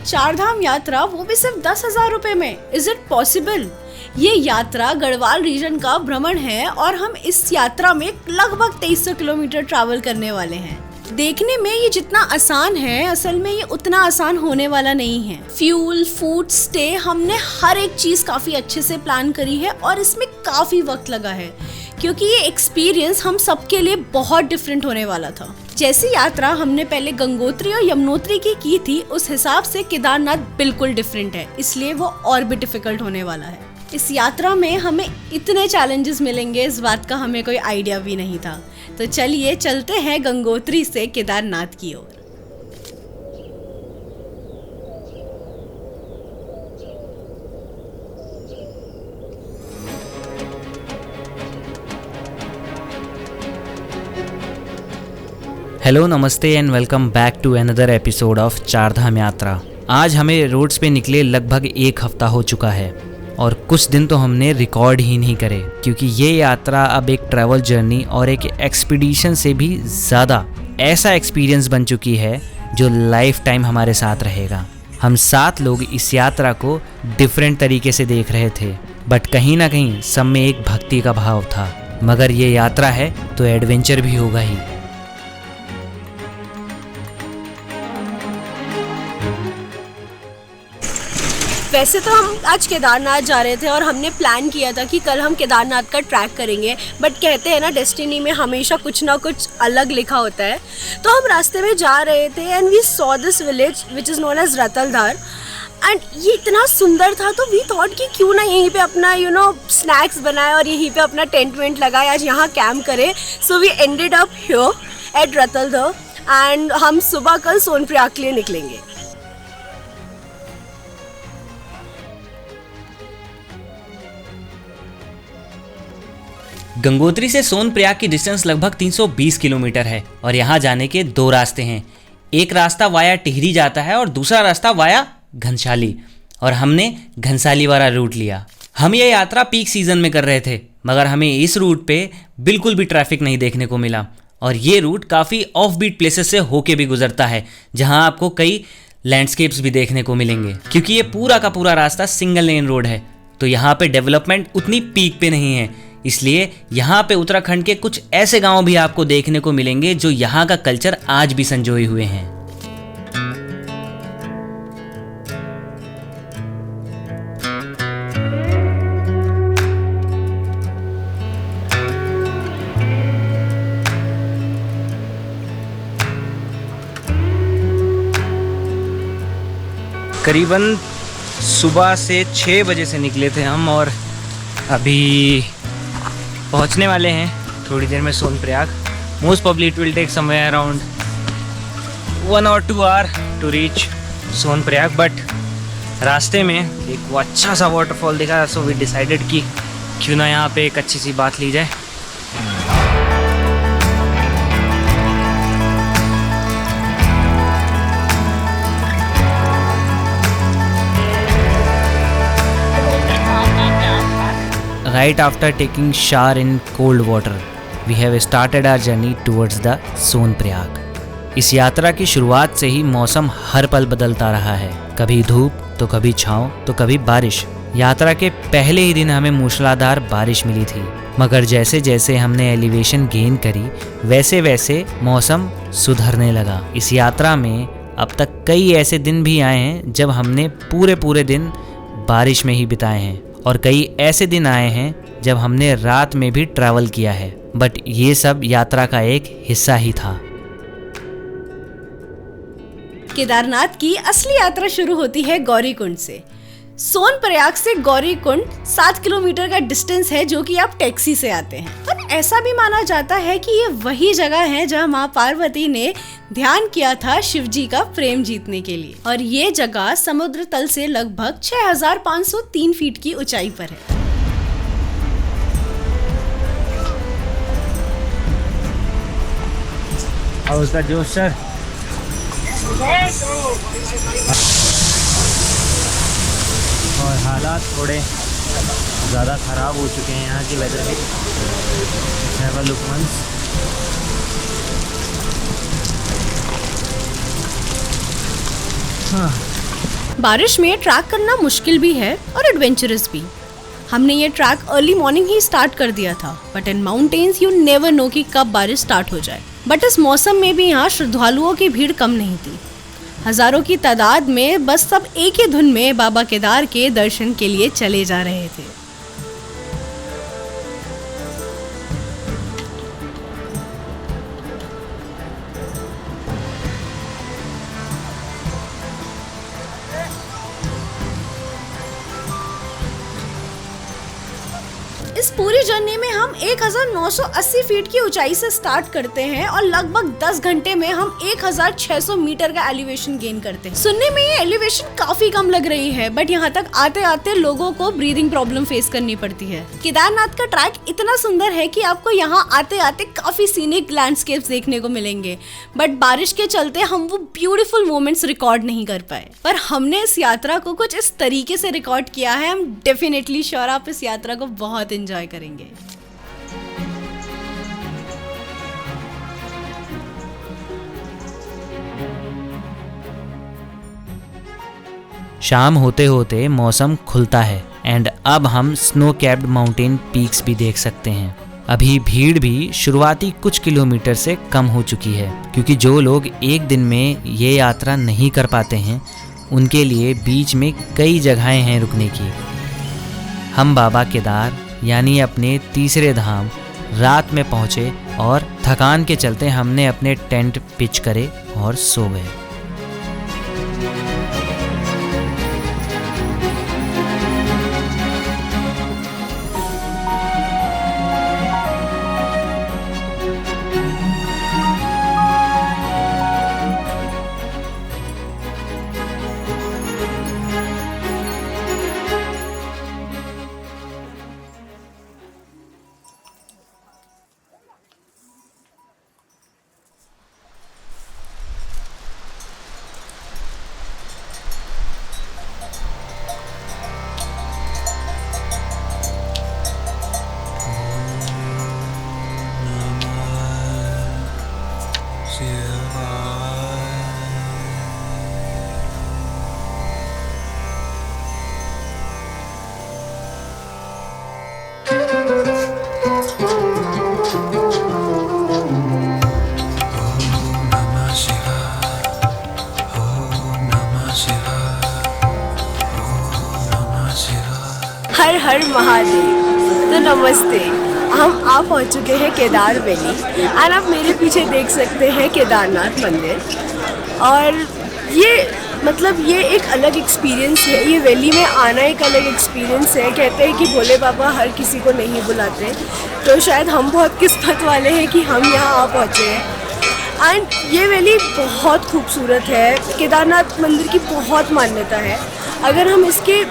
चारधाम यात्रा, वो भी सिर्फ 10,000 रुपए में। Is it possible? ये यात्रा गढ़वाल रीजन का भ्रमण है और हम इस यात्रा में लगभग 2300 किलोमीटर ट्रैवल करने वाले हैं। देखने में ये जितना आसान है, असल में ये उतना आसान होने वाला नहीं है। फ्यूल, फूड, स्टे, हमने हर एक चीज काफी अच्छे से प्लान करी है और इसमें काफी वक्त लगा है, क्योंकि ये एक्सपीरियंस हम सबके लिए बहुत डिफरेंट होने वाला था। जैसी यात्रा हमने पहले गंगोत्री और यमुनोत्री की थी, उस हिसाब से केदारनाथ बिल्कुल डिफरेंट है, इसलिए वो और भी डिफिकल्ट होने वाला है। इस यात्रा में हमें इतने चैलेंजेस मिलेंगे, इस बात का हमें कोई आइडिया भी नहीं था। तो चलिए चलते हैं गंगोत्री से केदारनाथ की ओर। Hello, namaste and welcome back to another episode of Chardham Yatra. आज हमें रोड्स पे निकले लगभग 1 हफ्ता हो चुका है और कुछ दिन तो हमने रिकॉर्ड ही नहीं करे, क्योंकि ये यात्रा अब एक ट्रैवल जर्नी और एक एक्सपीडिशन से भी ज़्यादा ऐसा एक्सपीरियंस बन चुकी है जो लाइफ टाइम हमारे साथ रहेगा। हम 7 लोग इस यात्रा को डिफरेंट तरीके से देख रहे थे, बट कहीं ना कहीं सब में एक भक्ति का भाव था। मगर ये यात्रा है तो एडवेंचर भी होगा ही। वैसे तो हम आज केदारनाथ जा रहे थे और हमने प्लान किया था कि कल हम केदारनाथ का ट्रैक करेंगे, बट कहते हैं ना, डेस्टिनी में हमेशा कुछ ना कुछ अलग लिखा होता है। तो हम रास्ते में जा रहे थे and we saw this village which is known as Ratladhar, and ये इतना सुंदर था तो वी थॉट कि क्यों ना यहीं पे अपना स्नैक्स बनाए और यहीं पे अपना टेंट वेंट लगाए, आज यहाँ कैंप करें। So we ended up here at Ratladhar and हम सुबह कल सोनप्रयाग के लिए निकलेंगे। गंगोत्री से सोनप्रयाग की डिस्टेंस लगभग 320 किलोमीटर है और यहाँ जाने के 2 रास्ते हैं। एक रास्ता वाया टिहरी जाता है और दूसरा रास्ता वाया घनसाली, और हमने घनसाली वाला रूट लिया। हम ये यात्रा पीक सीजन में कर रहे थे, मगर हमें इस रूट पे बिल्कुल भी ट्रैफिक नहीं देखने को मिला और ये रूट काफ़ी ऑफ बीट प्लेसेस से होके भी गुजरता है, जहाँ आपको कई लैंडस्केप्स भी देखने को मिलेंगे। क्योंकि ये पूरा का पूरा रास्ता सिंगल लेन रोड है, तो यहाँ पे डेवलपमेंट उतनी पीक पे नहीं है, इसलिए यहाँ पे उत्तराखंड के कुछ ऐसे गांव भी आपको देखने को मिलेंगे जो यहाँ का कल्चर आज भी संजोए हुए हैं। करीबन सुबह से 6 बजे से निकले थे हम और अभी पहुंचने वाले हैं थोड़ी देर में Sonprayag. Most probably it will take somewhere around 1 or 2 hour to reach Sonprayag, but रास्ते में एक वो अच्छा सा वाटरफॉल दिखा, सो वी डिसाइडेड कि क्यों ना यहाँ पे एक अच्छी सी बात ली जाए। Right after taking shower in cold water, we have started our journey towards the Sonprayag. इस यात्रा की शुरुआत से ही मौसम हर पल बदलता रहा है, कभी धूप तो कभी छाँव तो कभी बारिश। यात्रा के पहले ही दिन हमें मूसलाधार बारिश मिली थी, मगर जैसे जैसे हमने एलिवेशन गेन करी वैसे वैसे मौसम सुधरने लगा। इस यात्रा में अब तक कई ऐसे दिन भी आए हैं जब हमने पूरे दिन बारिश में ही बिताए हैं, और कई ऐसे दिन आए हैं जब हमने रात में भी ट्रैवल किया है, बट ये सब यात्रा का एक हिस्सा ही था। केदारनाथ की असली यात्रा शुरू होती है गौरीकुंड से। सोनप्रयाग से गौरीकुंड 7 किलोमीटर का डिस्टेंस है, जो कि आप टैक्सी से आते हैं। पर ऐसा भी माना जाता है कि ये वही जगह है जहां मां पार्वती ने ध्यान किया था शिव जी का प्रेम जीतने के लिए, और ये जगह समुद्र तल से लगभग 6503 फीट की ऊंचाई पर है। उसका जोश सर और हालात थोड़े ज़्यादा ख़राब हो चुके हैं यहाँ की वेदर के। Have a look once. हाँ, बारिश में ट्रैक करना मुश्किल भी है और एडवेंचरस भी। हमने ये ट्रैक अर्ली मॉर्निंग ही स्टार्ट कर दिया था, but in mountains you never know कि कब बारिश स्टार्ट हो जाए। बट इस मौसम में भी यहाँ श्रद्धालुओं की भीड़ कम नहीं थी। हजारों की तादाद में बस सब एक ही धुन में बाबा केदार के दर्शन के लिए चले जा रहे थे। इस पूरी जर्नी में हम 1980 फीट की ऊंचाई से स्टार्ट करते हैं और लगभग 10 घंटे में हम 1600 मीटर का एलिवेशन गेन करते हैं। सुनने में ये एलिवेशन काफी कम लग रही है, बट यहाँ तक आते आते लोगों को ब्रीदिंग प्रॉब्लम फेस करनी पड़ती है। केदारनाथ का ट्रैक इतना सुंदर है कि आपको यहाँ आते आते काफी सीनिक लैंडस्केप्स देखने को मिलेंगे, बट बारिश के चलते हम वो ब्यूटीफुल मोमेंट्स रिकॉर्ड नहीं कर पाए। पर हमने इस यात्रा को कुछ इस तरीके से रिकॉर्ड किया है, हम डेफिनेटली श्योर आप इस यात्रा को बहुत एंजॉय करेंगे। शाम होते होते मौसम खुलता है एंड अब हम स्नो कैप्ड माउंटेन पीक्स भी देख सकते हैं। अभी भीड़ भी शुरुआती कुछ किलोमीटर से कम हो चुकी है, क्योंकि जो लोग एक दिन में ये यात्रा नहीं कर पाते हैं उनके लिए बीच में कई जगहें हैं रुकने की। हम बाबा केदार यानी अपने तीसरे धाम रात में पहुँचे और थकान के चलते हमने अपने टेंट पिच करे और सो गए। हर हर महादेव। तो नमस्ते, हम आ पहुँच चुके हैं केदार वैली एंड आप मेरे पीछे देख सकते हैं केदारनाथ मंदिर। और ये एक अलग एक्सपीरियंस है। ये वैली में आना एक अलग एक्सपीरियंस है। कहते हैं कि भोले बाबा हर किसी को नहीं बुलाते, तो शायद हम बहुत किस्मत वाले हैं कि हम यहाँ आ पहुँचे हैं। एंड ये वैली बहुत खूबसूरत है। केदारनाथ मंदिर की बहुत मान्यता है। अगर हम इसके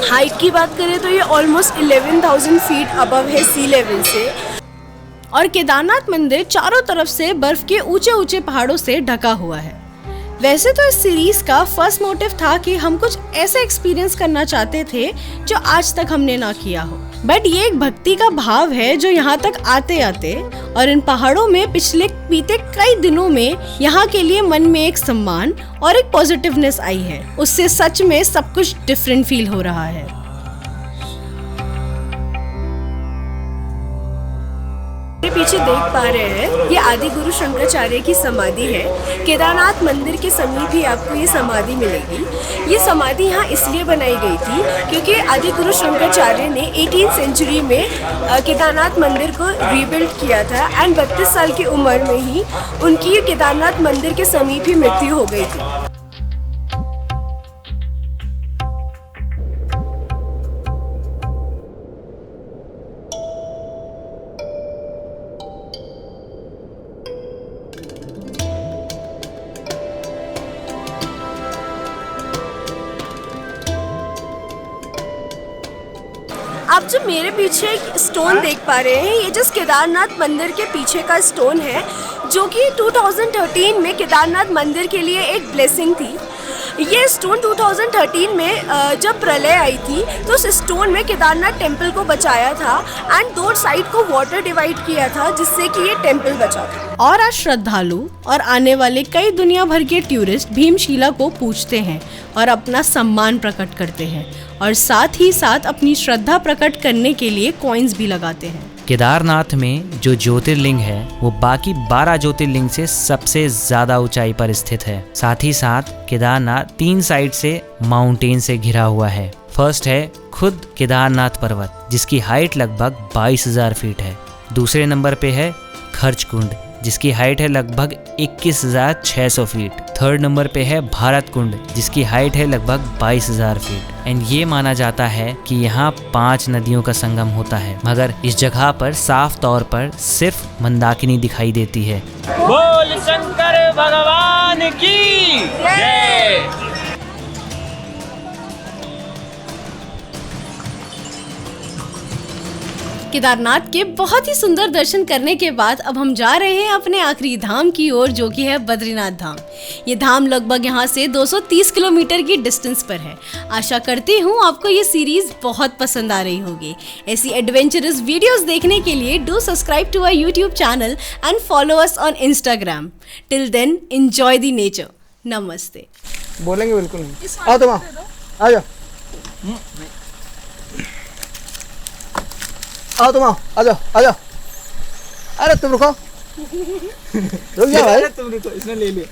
हाइट की बात करें तो ये ऑलमोस्ट 11,000 फीट अबव है सी लेवल से। और केदारनाथ मंदिर चारों तरफ से बर्फ के ऊंचे ऊंचे पहाड़ों से ढका हुआ है। वैसे तो इस सीरीज का फर्स्ट मोटिव था कि हम कुछ ऐसा एक्सपीरियंस करना चाहते थे जो आज तक हमने ना किया हो, बट ये एक भक्ति का भाव है जो यहाँ तक आते आते और इन पहाड़ों में बीते कई दिनों में यहाँ के लिए मन में एक सम्मान और एक पॉजिटिवनेस आई है। उससे सच में सब कुछ डिफरेंट फील हो रहा है। मेरे पीछे देख पा रहे हैं ये आदि गुरु शंकराचार्य की समाधि है। केदारनाथ मंदिर के समीप ही आपको ये समाधि मिलेगी। ये समाधि यहाँ इसलिए बनाई गई थी क्योंकि आदि गुरु शंकराचार्य ने 18th सेंचुरी में केदारनाथ मंदिर को रीबिल्ड किया था एंड 32 साल की उम्र में ही उनकी केदारनाथ मंदिर के समीप ही मृत्यु हो गई थी। आप जो मेरे पीछे एक स्टोन देख पा रहे हैं, ये जिस केदारनाथ मंदिर के पीछे का स्टोन है, जो कि 2013 में केदारनाथ मंदिर के लिए एक ब्लेसिंग थी। ये स्टोन 2013 में जब प्रलय आई थी तो उस स्टोन में केदारनाथ टेम्पल को बचाया था एंड दो साइड को वाटर डिवाइड किया था जिससे कि ये टेम्पल बचा था। और आज श्रद्धालु और आने वाले कई दुनिया भर के टूरिस्ट भीमशिला को पूजते हैं और अपना सम्मान प्रकट करते हैं और साथ ही साथ अपनी श्रद्धा प्रकट करने के लिए कॉइन्स भी लगाते हैं। केदारनाथ में जो ज्योतिर्लिंग है वो बाकी 12 ज्योतिर्लिंग से सबसे ज्यादा ऊंचाई पर स्थित है। साथ ही साथ केदारनाथ 3 साइड से माउंटेन से घिरा हुआ है। फर्स्ट है खुद केदारनाथ पर्वत जिसकी हाइट लगभग 22,000 फीट है। दूसरे नंबर पे है खर्च कुंड जिसकी हाइट है लगभग 21,600 फीट। थर्ड नंबर पे है भारत कुंड जिसकी हाइट है लगभग 22,000 फीट। एंड ये माना जाता है कि यहाँ 5 नदियों का संगम होता है, मगर इस जगह पर साफ तौर पर सिर्फ मंदाकिनी दिखाई देती है। बोल शंकर भगवान की जय। केदारनाथ के बहुत ही सुंदर दर्शन करने के बाद अब हम जा रहे हैं अपने आखिरी धाम की ओर जो कि है बद्रीनाथ धाम। ये धाम लगभग यहाँ से 230 किलोमीटर की डिस्टेंस पर है। आशा करती हूँ आपको ये सीरीज बहुत पसंद आ रही होगी। ऐसी एडवेंचरस वीडियोस देखने के लिए do subscribe to our YouTube channel and follow us on Instagram. Till then enjoy the nature. नमस्ते। बोलेंगे बिल्कुल नहीं। आओ तुम आ जाओ। आओ तुम आ जाओ आ जाओ। अरे तुम रुको रुक जाओ भाई। तुम रुको, इसने ले लिया।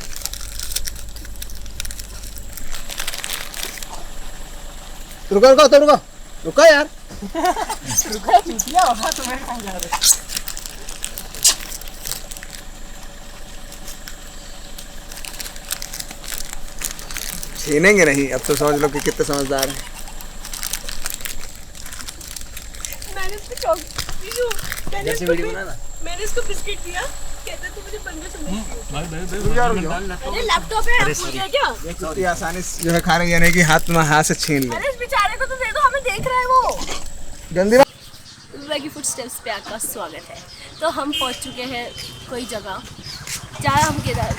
रुको रुको तुम रुको रुको यार। रुको चूतिया होगा तुम्हें कहाँ जा रहे। छीनेंगे नहीं, अब तो समझ लो कि कितने समझदार हैं। मैंने इसको बिस्किट दिया, कहता तू मुझे बंदे समझती है। अरे लैपटॉप है, आप भूल गए क्या? इतनी आसानी से जो है खा रही है कि हाथ से छीन ले। अरे इस बेचारे को तो दे दो, हमें देख रहा है वो। जल्दी की फुटस्टेप्स पे आपका स्वागत है। तो हम पहुंच चुके हैं कोई जगह जहाँ हम केदार